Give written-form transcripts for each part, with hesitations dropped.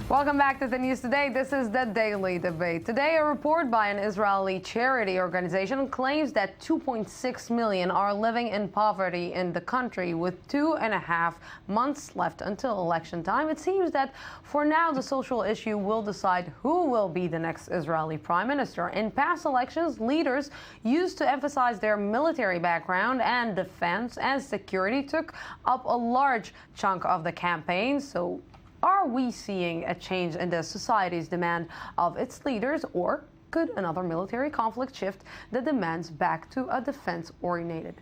Welcome back to the news today. This is the Daily Debate. Today, a report by an Israeli charity organization claims that 2.6 million are living in poverty in the country with 2.5 months left until election time. It seems that for now, the social issue will decide who will be the next Israeli prime minister. In past elections, leaders used to emphasize their military background and defense, and security took up a large chunk of the campaign. So are we seeing a change in the society's demand of its leaders, or could another military conflict shift the demands back to a defense-oriented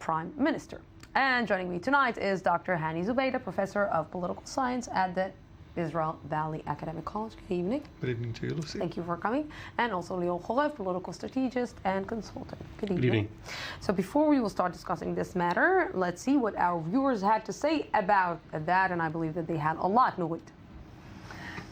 prime minister? And joining me tonight is Dr. Hani Zubeida, professor of political science at the Israel Valley Academic College. Good evening. Good evening to you, Lucy. Thank you for coming. And also Lior Chorev, political strategist and consultant. Good evening. Good evening. So before we will start discussing this matter, let's see what our viewers had to say about that, and I believe that they had a lot. No, wait.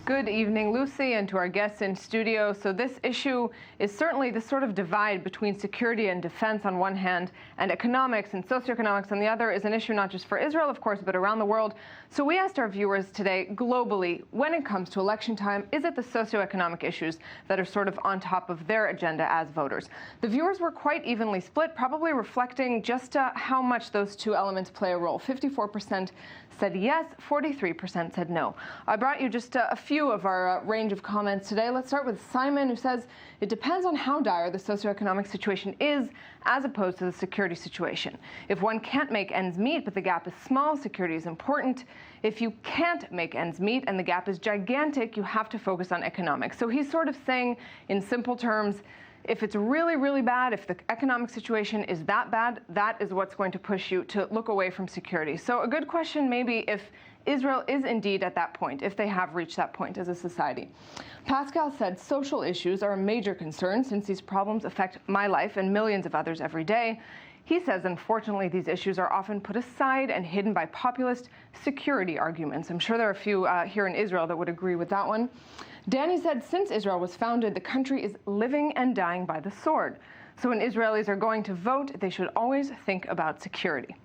Good evening, Lucy, and to our guests in studio. So this issue is certainly the sort of divide between security and defense on one hand, and economics and socioeconomics on the other is an issue not just for Israel, of course, but around the world. So we asked our viewers today, globally, when it comes to election time, is it the socioeconomic issues that are sort of on top of their agenda as voters? The viewers were quite evenly split, probably reflecting just how much those two elements play a role. 54% said yes, 43% said no. I brought you just a few of our range of comments today. Let's start with Simon, who says it depends on how dire the socioeconomic situation is as opposed to the security situation. If one can't make ends meet, but the gap is small, security is important. If you can't make ends meet and the gap is gigantic, you have to focus on economics. So he's sort of saying, in simple terms, if it's really, really bad, if the economic situation is that bad, that is what's going to push you to look away from security. So a good question maybe if Israel is indeed at that point, if they have reached that point as a society. Pascal said social issues are a major concern since these problems affect my life and millions of others every day. He says, unfortunately, these issues are often put aside and hidden by populist security arguments. I'm sure there are a few here in Israel that would agree with that one. Danny said, since Israel was founded, the country is living and dying by the sword. So when Israelis are going to vote, they should always think about security.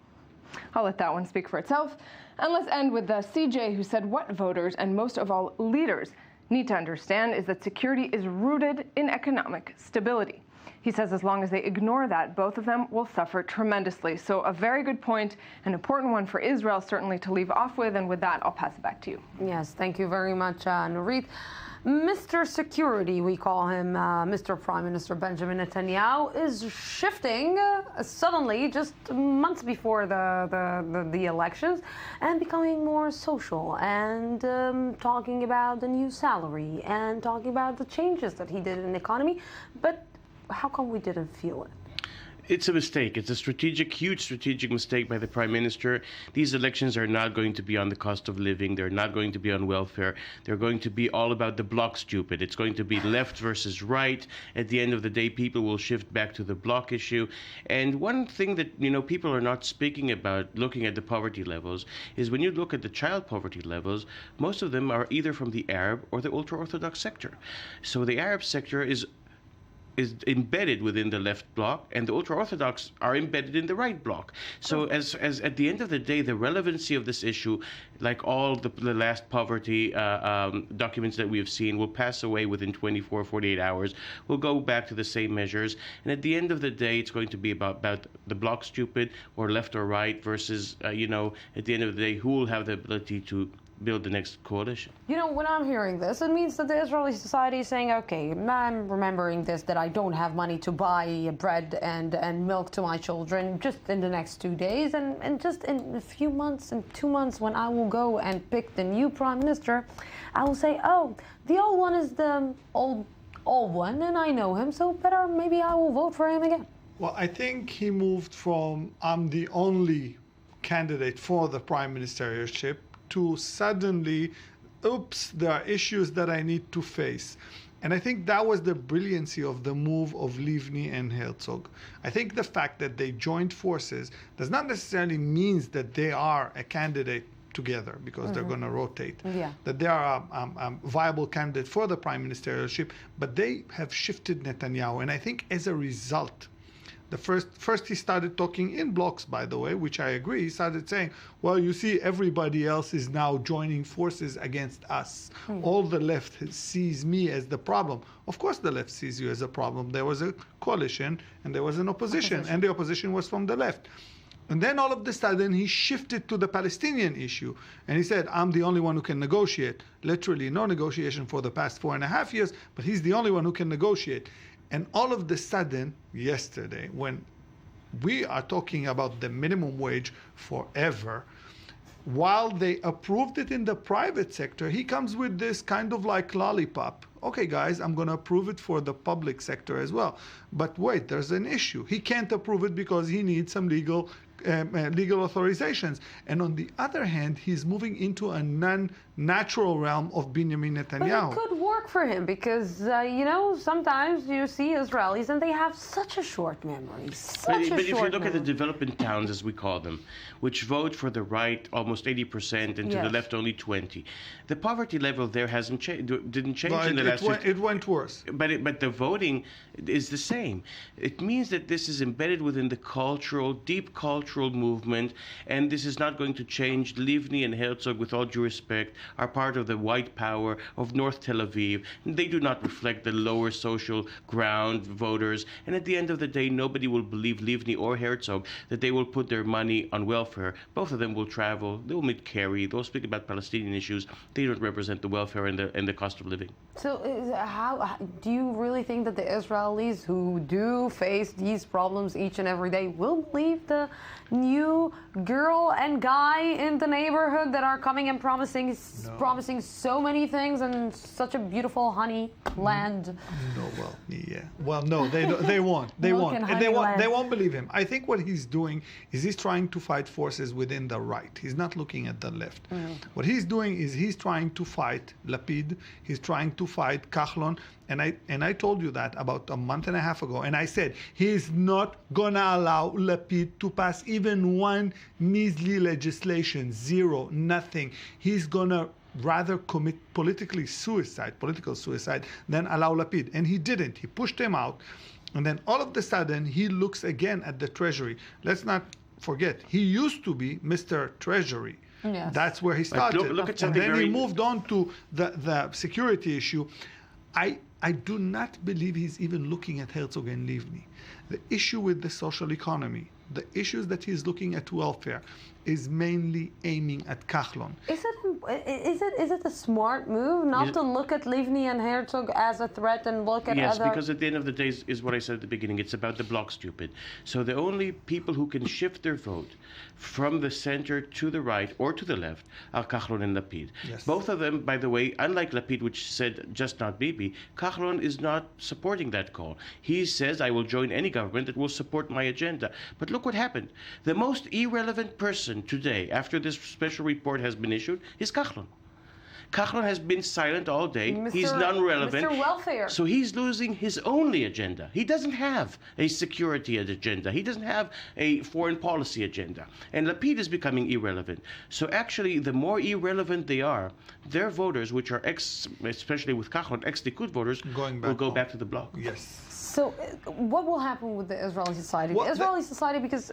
I'll let that one speak for itself. And let's end with CJ, who said what voters and most of all leaders need to understand is that security is rooted in economic stability. He says as long as they ignore that, both of them will suffer tremendously. So a very good point, an important one for Israel certainly to leave off with. And with that, I'll pass it back to you. Yes, thank you very much, Nurit. Mr. Security, we call him, Mr. Prime Minister Benjamin Netanyahu, is shifting suddenly just months before the elections and becoming more social and talking about the new salary and talking about the changes that he did in the economy. But how come we didn't feel it? It's a mistake. It's a huge strategic mistake by the Prime Minister. These elections are not going to be on the cost of living. They're not going to be on welfare. They're going to be all about the bloc stupid. It's going to be left versus right. At the end of the day, people will shift back to the bloc issue. And one thing that, people are not speaking about looking at the poverty levels is when you look at the child poverty levels, most of them are either from the Arab or the ultra-Orthodox sector. So the Arab sector is embedded within the left bloc, and the ultra-Orthodox are embedded in the right bloc. So as at the end of the day, the relevancy of this issue, like all the last poverty documents that we have seen, will pass away within 24, 48 hours. We'll go back to the same measures. And at the end of the day, it's going to be about the bloc stupid or left or right versus, at the end of the day, who will have the ability to build the next coalition. When I'm hearing this, it means that the Israeli society is saying, okay, I'm remembering this, that I don't have money to buy bread and milk to my children just in the next 2 days, and just in a few months, in 2 months, when I will go and pick the new prime minister, I will say, oh, the old one is the old one, and I know him, so better maybe I will vote for him again. Well, I think he moved from I'm the only candidate for the prime ministerialship to suddenly, oops, there are issues that I need to face. And I think that was the brilliancy of the move of Livni and Herzog. I think the fact that they joined forces does not necessarily mean that they are a candidate together, because they're going to rotate. Yeah. That they are a viable candidate for the prime ministerialship, but they have shifted Netanyahu. And I think as a result, First he started talking in blocks, by the way, which I agree. He started saying, well, you see, everybody else is now joining forces against us. All the left sees me as the problem. Of course the left sees you as a problem. There was a coalition and there was an opposition. And the opposition was from the left. And then all of a sudden he shifted to the Palestinian issue. And he said, I'm the only one who can negotiate. Literally no negotiation for the past 4.5 years, but he's the only one who can negotiate. And all of a sudden, yesterday, when we are talking about the minimum wage forever, while they approved it in the private sector, he comes with this kind of like lollipop. Okay, guys, I'm going to approve it for the public sector as well. But wait, there's an issue. He can't approve it because he needs some legal authorizations. And on the other hand, he's moving into a non-natural realm of Benjamin Netanyahu. But it could work for him because, sometimes you see Israelis and they have such a short memory. But if you look at the developing towns, as we call them, which vote for the right almost 80% and to the left only 20%, the poverty level there hasn't didn't change in the last 50 It went worse. But the voting is the same. It means that this is embedded within the deep cultural movement, and this is not going to change. Livni and Herzog, with all due respect, are part of the white power of North Tel Aviv. They do not reflect the lower social ground voters. And at the end of the day, nobody will believe Livni or Herzog that they will put their money on welfare. Both of them will travel. They will meet Kerry. They'll speak about Palestinian issues. They don't represent the welfare and the cost of living. So how do you really think that the Israelis who do face these problems each and every day will believe the new girl and guy in the neighborhood that are coming and promising so many things and such a beautiful honey land? No, they won't. They Milk won't. and They honey won't. land. They won't believe him. I think what he's doing is he's trying to fight forces within the right. He's not looking at the left. What he's doing is he's trying to fight Lapid. He's trying to fight Kahlon. And I told you that about a month and a half ago. And I said he's not gonna allow Lapid to pass even one measly legislation. Zero, nothing. He's gonna rather commit political suicide, than allow Lapid. And he didn't. He pushed him out. And then all of a sudden, he looks again at the Treasury. Let's not forget, he used to be Mr. Treasury. Yes. That's where he started. Look at and something then he moved on to the security issue. I do not believe he's even looking at Herzog and Livni. The issue with the social economy, the issues that he's looking at welfare, is mainly aiming at Kahlon. Is it a smart move not to look at Livni and Herzog as a threat and look at Yes, other? because at the end of the day is what I said at the beginning. It's about the block, stupid. So the only people who can shift their vote from the center to the right or to the left are Kahlon and Lapid. Yes. Both of them, by the way, unlike Lapid, which said just not Bibi, Kahlon is not supporting that call. He says, I will join any government that will support my agenda. But look what happened. The most irrelevant person today, after this special report has been issued, is Kahlon. Kahlon has been silent all day. He's non-relevant. Mr. Welfare. So he's losing his only agenda. He doesn't have a security agenda. He doesn't have a foreign policy agenda. And Lapid is becoming irrelevant. So actually, the more irrelevant they are, their voters, which are especially with Kahlon, ex-Likud voters, will go back to the bloc. Yes. So, what will happen with the Israeli society? Well, the Israeli society, because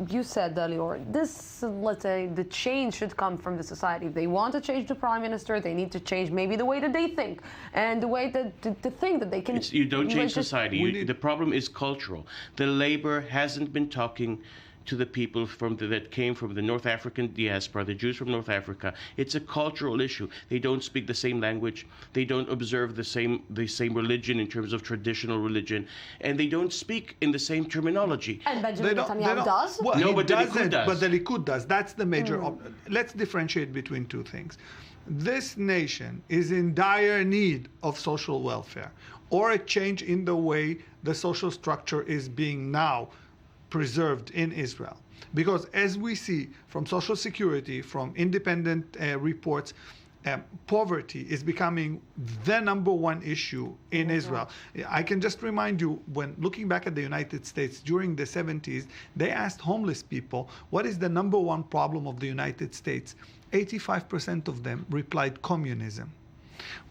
you said, Lior, this, let's say, the change should come from the society. If they want to change the prime minister, they need to change maybe the way that they think and the way that to think that they can. You don't change society. The problem is cultural. The labor hasn't been talking to the people that came from the North African diaspora, the Jews from North Africa. It's a cultural issue. They don't speak the same language. They don't observe the same religion in terms of traditional religion, and they don't speak in the same terminology. And Benjamin Netanyahu does? Well, No, he but the Likud doesn't, does. but the Likud does. That's the major. Let's differentiate between two things. This nation is in dire need of social welfare or a change in the way the social structure is being now preserved in Israel. Because as we see from Social Security, from independent reports, poverty is becoming the number one issue in Israel. I can just remind you, when looking back at the United States during the 70s, they asked homeless people, what is the number one problem of the United States? 85% of them replied communism.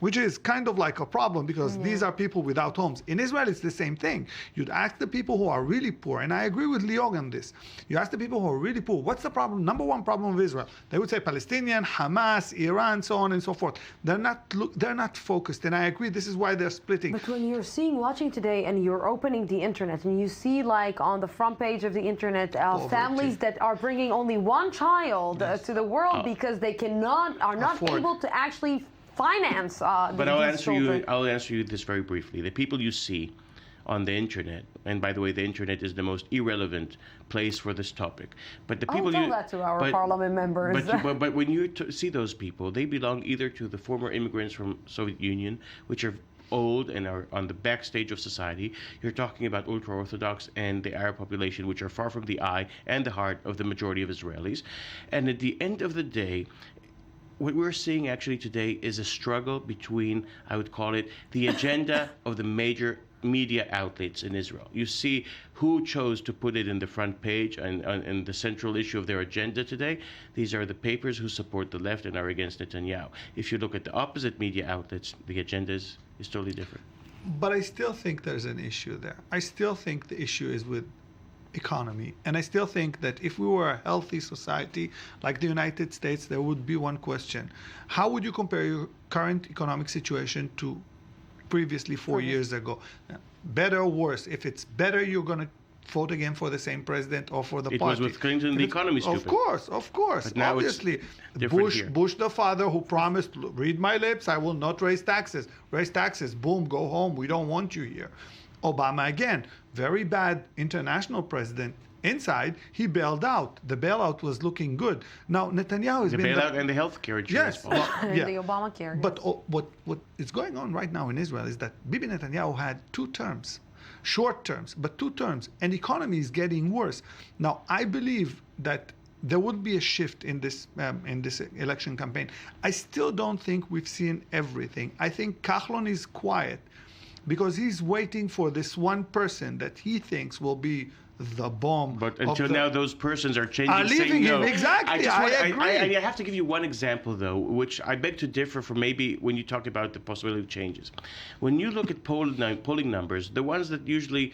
which is kind of like a problem because these are people without homes. In Israel, it's the same thing. You'd ask the people who are really poor, and I agree with Lior on this. You ask the people who are really poor, what's the problem? Number one problem of Israel. They would say Palestinian, Hamas, Iran, so on and so forth. They're not focused, and I agree. This is why they're splitting. But when you're watching today, and you're opening the internet, and you see like on the front page of the internet, families that are bringing only one child to the world because they are not able to actually finance. But I'll answer you this very briefly. The people you see on the internet, and by the way, the internet is the most irrelevant place for this topic. But the people I'll tell that to our parliament members. But when you see those people, they belong either to the former immigrants from Soviet Union, which are old and are on the backstage of society. You're talking about ultra-Orthodox and the Arab population, which are far from the eye and the heart of the majority of Israelis. And at the end of the day, what we're seeing actually today is a struggle between, I would call it, the agenda of the major media outlets in Israel. You see who chose to put it in the front page and the central issue of their agenda today. These are the papers who support the left and are against Netanyahu. If you look at the opposite media outlets, the agenda is totally different. But I still think there's an issue there. I still think the issue is with economy. And I still think that if we were a healthy society like the United States, there would be one question. How would you compare your current economic situation to previously 4 years ago? Better or worse? If it's better, you're going to vote again for the same president or for the party. It was with Clinton, the economy stupid. Of course. But now obviously, Bush the father who promised, read my lips, I will not raise taxes. Raise taxes, boom, go home. We don't want you here. Obama again, very bad international president. Inside, he bailed out. The bailout was looking good. Now, Netanyahu has been... The bailout and the health care insurance policy. The Obamacare. But what is going on right now in Israel is that Bibi Netanyahu had 2 terms. Short terms, but 2 terms. And the economy is getting worse. Now, I believe that there would be a shift in this election campaign. I still don't think we've seen everything. I think Kahlon is quiet because he's waiting for this one person that he thinks will be the bomb. But until now, those persons are changing. Are leaving him, exactly. I agree. I have to give you one example, though, which I beg to differ from maybe when you talk about the possibility of changes. When you look at polling numbers, the ones that usually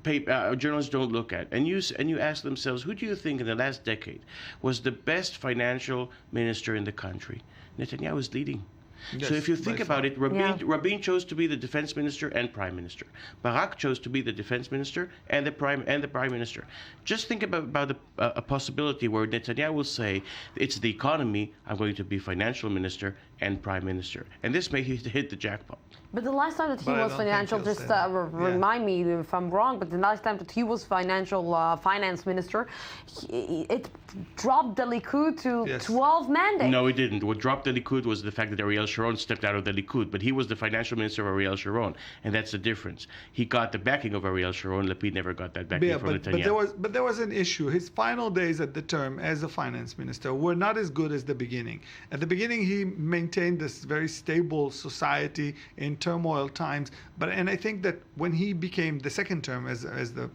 journalists don't look at, and you ask themselves, who do you think in the last decade was the best financial minister in the country? Netanyahu is leading. Yes, so if you think about it, Rabin chose to be the defense minister and prime minister. Barak chose to be the defense minister and the prime minister. Just think about a possibility where Netanyahu will say, it's the economy, I'm going to be financial minister and prime minister. And this may hit the jackpot. But the last time that he was financial, just remind me if I'm wrong, but the last time that he was finance minister, it dropped the Likud to 12 mandates. No, it didn't. What dropped the Likud was the fact that Ariel Sharon stepped out of the Likud, but he was the financial minister of Ariel Sharon, and that's the difference. He got the backing of Ariel Sharon. Lapid never got that backing from Netanyahu. But there was an issue. His final days at the term as a finance minister were not as good as the beginning. At the beginning, he maintained this very stable society in turmoil times. And I think that when he became the second term as the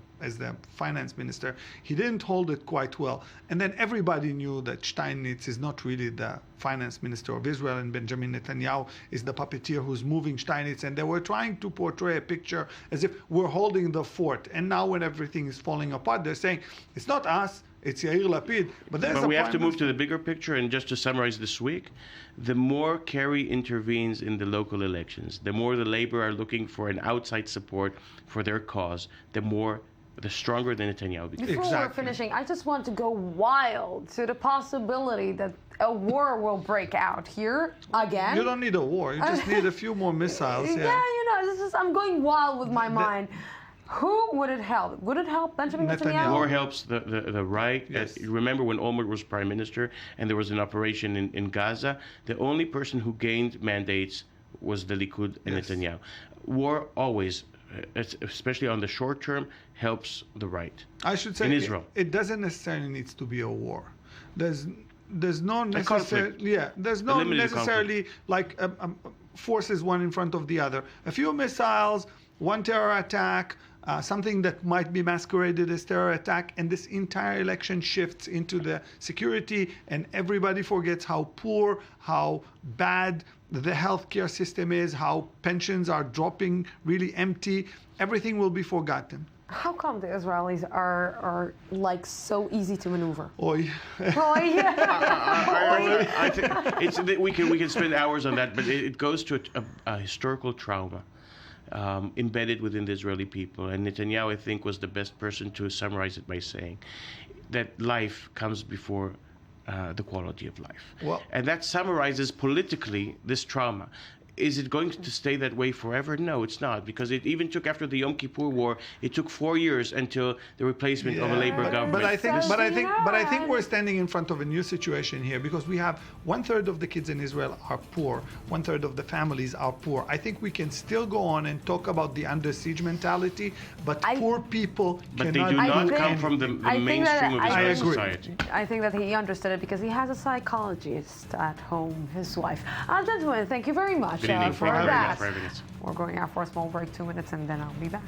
finance minister, he didn't hold it quite well. And then everybody knew that Steinitz is not really the finance minister of Israel, and Benjamin Netanyahu is the puppeteer who's moving Steinitz. And they were trying to portray a picture as if we're holding the fort. And now when everything is falling apart, they're saying, it's not us, it's Yair Lapid. But we have to move to the bigger picture. And just to summarize this week, the more Kerry intervenes in the local elections, the more the Labour are looking for an outside support for their cause, the stronger the Netanyahu becomes. Before we're finishing, I just want to go wild to the possibility that a war will break out here again. You don't need a war. You just need a few more missiles. I'm going wild with my mind. Who would it help? Would it help Benjamin Netanyahu? War helps the right. Yes. Remember when Olmert was prime minister and there was an operation in Gaza? The only person who gained mandates was the Likud and Netanyahu. War always, especially on the short term, helps the right. I should say in Israel. It doesn't necessarily need to be a war. There's no necessarily like forces one in front of the other. A few missiles, one terror attack, something that might be masqueraded as terror attack, and this entire election shifts into the security, and everybody forgets how poor, how bad the healthcare system is, how pensions are dropping really empty. Everything will be forgotten. How come the Israelis are like so easy to maneuver? Oy. Oh, yeah. I think we can spend hours on that, but it goes to a historical trauma embedded within the Israeli people. And Netanyahu, I think, was the best person to summarize it by saying that life comes before the quality of life. Well, and that summarizes politically this trauma. Is it going to stay that way forever? No, it's not, because it even took, after the Yom Kippur War, it took 4 years until the replacement of a labor government. But I think we're standing in front of a new situation here, because we have 1/3 of the kids in Israel are poor, 1/3 of the families are poor. I think we can still go on and talk about the under siege mentality, but poor people But cannot they do not think- come from the I think mainstream that- of Israeli I agree. society. I think that he understood it because he has a psychologist at home, his wife. Gentlemen, thank you very much Good evening. for Thank you very that. much for having us. We're going out for a small break, 2 minutes, and then I'll be back.